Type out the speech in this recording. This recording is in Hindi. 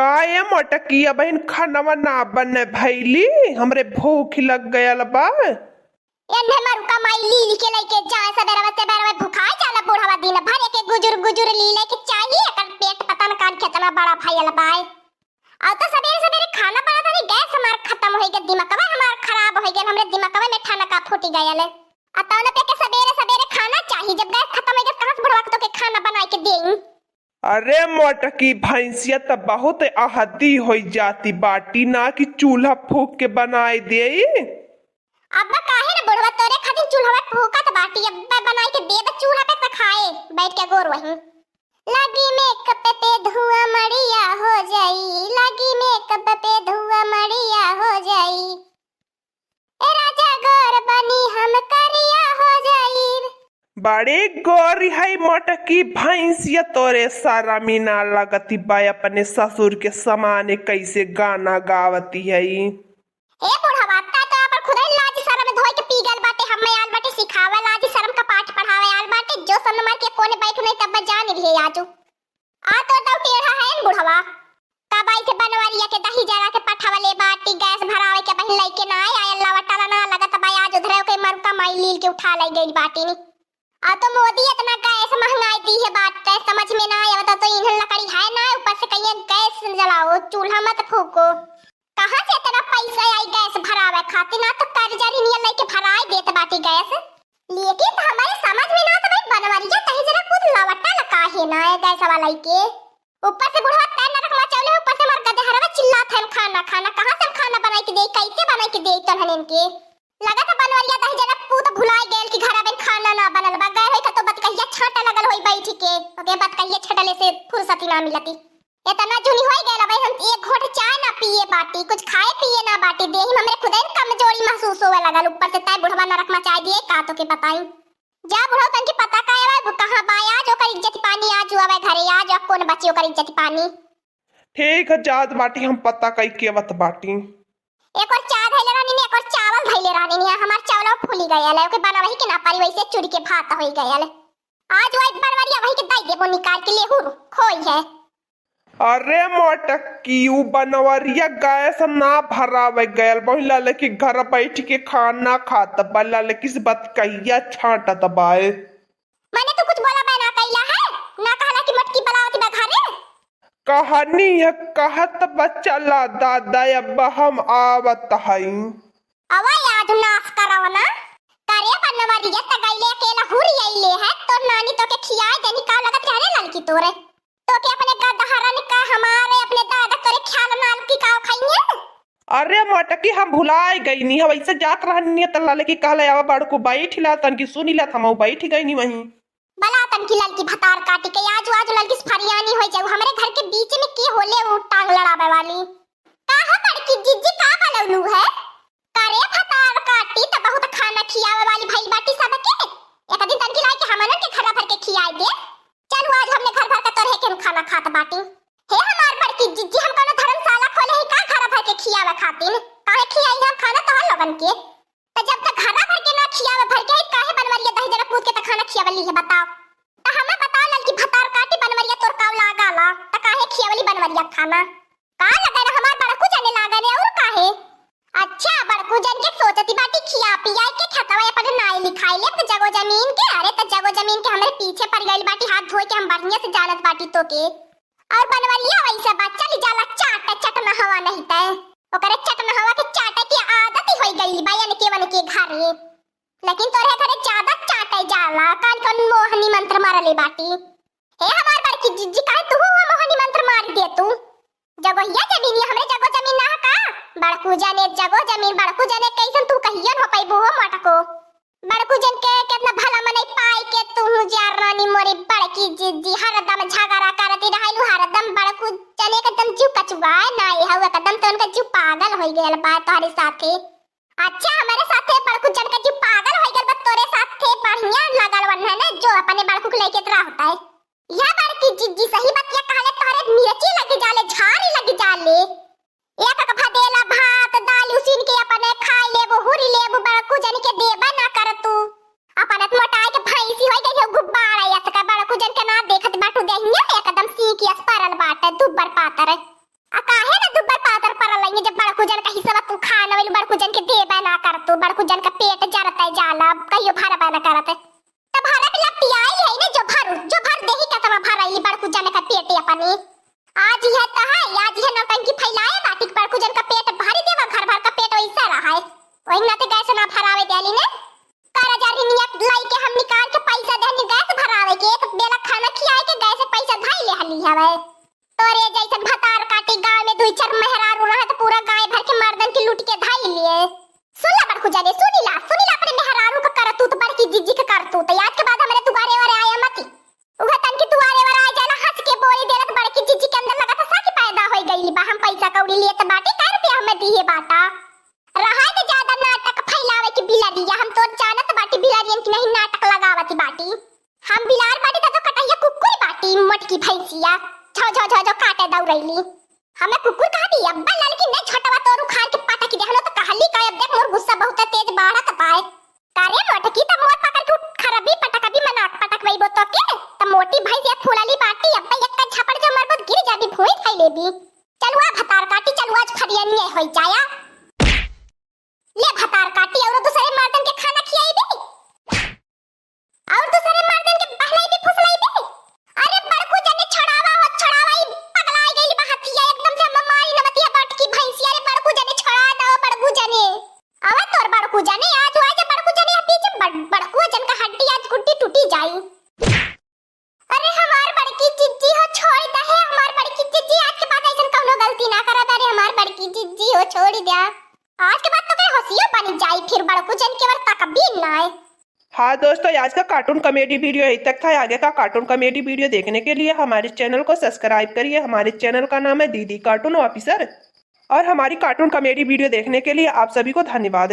का ये मोटकिया बहन खानवा ना बने भैली हमरे भूख लग गयल बा। एन्हे मरु कमाई ली ली के लेके जा सबेरा बते बेरा भुखाई जाला बूढ़ावा दिन भर के गुजुर गुजुर ली लेके चाहिए एकर पेट पता न कान खेतना बड़ा भइल बाय। आ तो सबेरे सबेरे खाना बना तनी गैस हमार खत्म होई के दिमागवा हमार खराब होई गेल हमरे दिमागवा में ठाना का फूटी गयल। आ तौन पे के सबेरे सबेरे खाना चाहिए जब गैस खत्म होई के कहां से बुढ़वा के खाना बनाई के देई। अरे मोटकी भैंसिया तो बहुत आहती हो जाती बाटी ना कि चूल्हा फूक के बनाई दे। अब काहे ना बुढ़वा तोरे खातिर चूल्हा फूकत बाटी अब बनाई के दे चूल्हा पे खाए बैठ के गोर वही। लगी मेकअप पे धुआं मड़िया हो जाई, लगी मेकअप पे धुआं मड़िया हो जाई, ए राजा गोर बनी हम करिया हो जाई। बड़े गोरी है मोटकी भैंसिया तोरे सारा मीना लगती बा अपने ससुर के समाने कैसे गाना गावती है। ए बुढ़वा ता तो अपन खुद ही लाज शर्म धोई के पी गल बाटे हमें आल बाटे सिखावे लाज शर्म का पाठ पढ़ावे आल बाटे जो सन मार के कोने बैठ नहीं तब जान रही आजू। आ तो टेढ़ा है बुढ़वा तबाई से बनवारिया के दही जरा के पठावले बाटी गैस भरावे के बहिन लेके ना आए अल्लाह वटाला ना लगा तबाई आज उधर के मर का माई लील के उठा ले गई बाटी नी। आ तो मोदी इतना गैस महंगाई दी है बात समझ में ना आया बता तो ईंधन लकड़ी है ना ऊपर से कहिए गैस जलाओ चूल्हा मत फूको। कहां से इतना पैसा आई गैस भरावे खातिर ना तो कर्जा रिनियल लेके भराई देत बाटी गैस। लेकिन तो हमारे समझ में ना तो भाई बनवारिया तही जरा खुद लवटा लगा है ना गैस वाला के ऊपर से बुढ़वा तैन ना रखमा चावले ऊपर से मर गदे हरवा चिल्लात है खाना खाना कहां से खाना बनाई के दे कैसे बनाई के दे तनहन के लगा था बनवारिया तही जरा पूत भुलाए गेल कि घर में खाना ना बनल बा गए होई तो बत कहिया छाटा लगल होई बैठ के ओके बत कहिया छटले से फुर्सत ना मिलती। इतना जुनी होई गेला भाई हम एक घोट चाय ना पिए बाटी कुछ खाए पिए ना बाटी देही हमरे खुदे कमजोरी महसूस होवे लगल ऊपर से तय बुढ़वा नरक मचाई दिए का तो के बताई। जा बुढ़वा तन की पता का आवे कहां बाया जो कर इज्जत पानी आज आवे घरे आज कौन बचियो कर इज्जत पानी। ठीक है जात बाटी हम पता कई के वत बाटी। एक और चाय धैले रानी ने एक और चावल धैले रानी ने हमार चावल फूली गयल है ओके बना वही के ना पारी वैसे चुरी के भात होई गयल आज वही बनवारिया वही के दाई देबो निकाल के लेहु खोई है। अरे मोटकी उ बनवरिया गैस ना भरावे गयल महिला लेके घर बैठ के खाना खात बल्ला ले किस बात कहिया छाटत बाए। मैंने तो कुछ बोला मैं ना कहिला है ना कहला कि मटकी बनावती बा घरे कहानी है कहत बच्चा ला दादा अब हम आवत हई अवा याद नाश कराव ना करे बनवारिया त गइले अकेला हुरी आइले है तो नानी तो के खियाए देनी का लगत रहने लड़की तोरे तो के अपने गदहरन का हमारे अपने दादा तोरे ख्याल नाल की का खाइए। अरे मोटकी हम भुलाए गई नी हम ऐसे जात रहनी त लाले की कहले आवा बड़को बैठिला तन की सुनीला थमौ बैठ गई नी वही बला तन की लड़की भतार काटी के आज लड़की फरियानी हो जाऊ हमरे घर के बीच में की होले वो टांग लड़ावे वाली काहा बड़की जिज्जी का बनलू है करे भतार काटी त बहुत खाना खियावे वाली भई बाटी सब के एक दिन तन की लाई के हमन के घर भर के खियाई दे चलो आज हमने घर भर का तोरे के खाना खात बाटी हे हमार बड़की जिज्जी हम कोनो धर्मशाला खोले है का घर भर के खियावे खातिर काहे खियाई हम खाना तो लोगन के त जब तक घर भर के ना खियावे भर के काहे बनवरिया दही जरा पूत के त खाना खियावली है बताओ त हमें बता लल की भतार काटी बनवरिया तोर काव लागाला त काहे खियावली बनवरिया खाना का लगा रे हमार बड़कू जाने लागा रे और काहे अच्छा बड़कू जन के सोचती बाटी खिया पिया के खतवा अपन नाई लिखाई ले त जगो जमीन के अरे त जगो जमीन के हमरे पीछे पड़ गइल बाटी हाथ धोए के हम बढ़िया से जानत बाटी तो के और बनवरिया वैसा बच्चा ली जाला चाट चटना हवा नहीं तय ओकरे चटना हवा के चाटे की आदत ही होई गइल बयान के वन के घरे लेकिन तोरे घरे ज्यादा चाटे जाला कान कौन मोहनी मंत्र मारले बाटी हे हमार बड़की जिज्जी काहे तू मोहनी मंत्र मार दे तू जगोहिया जमीन हमरे जगो जमीन ना का बड़कू जाने जगो जमीन बड़कू जाने कैसन तू कहियन हो पाइबो हो मटको बड़कू जन के कितना भला मने पाई के तू जार रानी मोरी बड़की जिज्जी हरदम झगड़ा करती रहलू हरदम बड़कू जाने एकदम जीव कचुआए ना ये हवा एकदम तो उनका जीव पागल हो गेल बा तोरे साथे। अच्छा हमारे साथे बड़कू जन का जीव पागल हो गेल बा तोरे साथे बढ़िया लगल वन है ना जो अपने बड़कू को लेके इतना होता है यह बड़की जिज्जी सही बतिया कहले तोरे मिर्ची लग जाले झाड़ी लग जाले एक कफा देला भात दाल उसीन के अपने खाई लेबो हुरी लेबो बड़कू जन के देबा ना कर तू अपने मोटाई के भैंसी होई गई गुब्बारा या सका बड़कू जन के ना देखत बाटू देहिया एकदम सी की अस्परल बाट दुब्बर पातर देबे ना कर तू बड़कू जन का पेट जरता जाला कहियो भरबे ना करत तब भरा पिला पियाई है ना जो भर देही का तब भराई बड़कू जन का पेट अपनी आज है त है आज है नौटंकी फैलाए बाटी बड़कू जन का पेट भरी देवा घर भर का पेट वैसा रहा है वही ना ते गैस ना भरावे देली ने कारा जारी नियत लाई के हम निकाल के पैसा देनी गैस भरावे के एक बेला खाना खियाए के गैस पैसा धाई ले हली हवे तोरे जैसन भतार काटी गांव में दुई चार मेहरारू रहे तो पूरा गाय भर के मर्दन की लूट के धाई लिए सुनला बड़कू जाने सुनीला अपने मेहरारू का करतूत बड़की जिज्जी का करतूत आज के बाद हमारे दुआरे वारे आया मती उहे तन की दुआरे वारे आ जाला हंस के बोली देलत बड़की जिज्जी के अंदर लगा था साकी पैदा हो गईली बा हम पैसा कौड़ी लिए त बाटी का रुपया हमें दिए बाटा रहा है ज्यादा नाटक फैलावे की बिला दिया हम तो जानत बाटी बिलारियन की नहीं नाटक लगावती बाटी हम बिलार बाटी तो कटैया कुकुर बाटी मटकी भैंसिया झो काटे दौड़ैली हमें कुकुर कहा दी अब्बा लड़की ने छोटवा तोरू खार के पाटा की देखलो तो कहली का अब देख मोर गुस्सा बहुत तेज बढ़त पाए कारे मटकी त मोर पकड़ के खराबी पटक भी मनाक पटक वईबो तो के त मोटी भैंसिया फूलाली बाटी अब्बा एक का झपड़ जो मरबत गिर जाबी भोई खाई लेबी चलवा भतार काटी चलवा आज फरियनिए होई जाया ले भतार काटी और दूसरे मर्दन के खाना खियाई भी और दूसरे मर्दन के बहलाई भी फुसलाई भी अरे बड़कू जने छड़ावाई पगलाई गई बहतिया एकदम से ममारी नमतिया बटकी भैंसिया रे बड़कू जने छड़ा दो बड़कू जने अवे तोर बड़कू जने आज बड़कू जने बीच बड़कू जन का हड्डी आज गुड्डी टूटी जाई अरे हमार बड़की जिज्जी हो छोड़ दे है हमार बड़की जिज्जी आज के बाद ऐसन कौनो गलती ना करत अरे हमार बड़की जिज्जी हो छोड़ दे आज के बाद तो कहीं होशियो बन जाई फिर बड़कू जन के वर तक भी ना आए। हाँ दोस्तों, आज का कार्टून कॉमेडी वीडियो यही तक था। आगे का कार्टून कॉमेडी वीडियो देखने के लिए हमारे चैनल को सब्सक्राइब करिए। हमारे चैनल का नाम है दीदी कार्टून ऑफिसर और हमारी कार्टून कॉमेडी वीडियो देखने के लिए आप सभी को धन्यवाद।